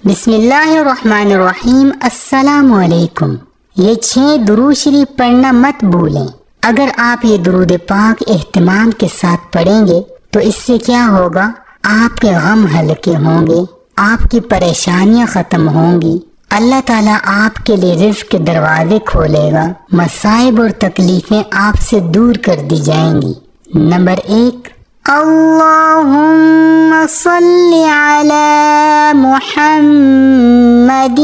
بسم اللہ الرحمن الرحیم۔ السلام علیکم۔ یہ 6 درود شریف پڑھنا مت بھولیں۔ اگر آپ یہ درود پاک اہتمام کے ساتھ پڑھیں گے تو اس سے کیا ہوگا؟ آپ کے غم ہلکے ہوں گے، آپ کی پریشانیاں ختم ہوں گی، اللہ تعالیٰ آپ کے لیے رزق کے دروازے کھولے گا، مصائب اور تکلیفیں آپ سے دور کر دی جائیں گی۔ نمبر 1، اللہم صلی علی محمد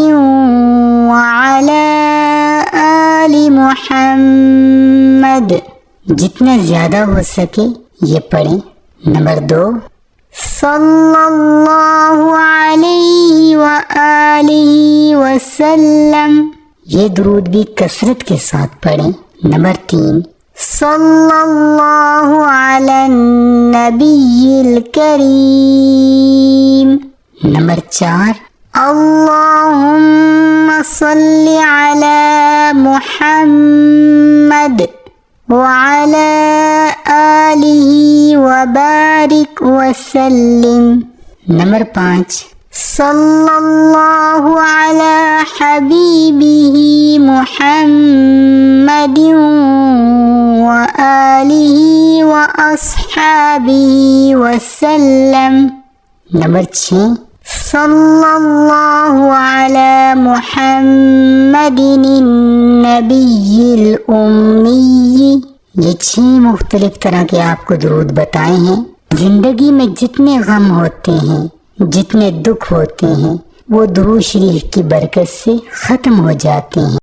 وعلی آل محمد۔ جتنا زیادہ ہو سکے یہ پڑھیں۔ نمبر 2، صلی اللہ علیہ وآلہ وسلم۔ یہ درود بھی کثرت کے ساتھ پڑھیں۔ نمبر 3، صلی اللہ علی النبی الکریم۔ نمبر 4، اللہم صلی علی محمد وعلی آلہ وبارک وسلم۔ نمبر 5، صلی اللہ علی حبیبہ محمد وآلہ واصحابہ وسلم۔ نمبر 6، صلی اللہ علی محمد النبی الامی۔ یہ 6 مختلف طرح کے آپ کو درود بتائے ہیں۔ زندگی میں جتنے غم ہوتے ہیں، جتنے دکھ ہوتے ہیں، وہ درود شریف کی برکت سے ختم ہو جاتے ہیں۔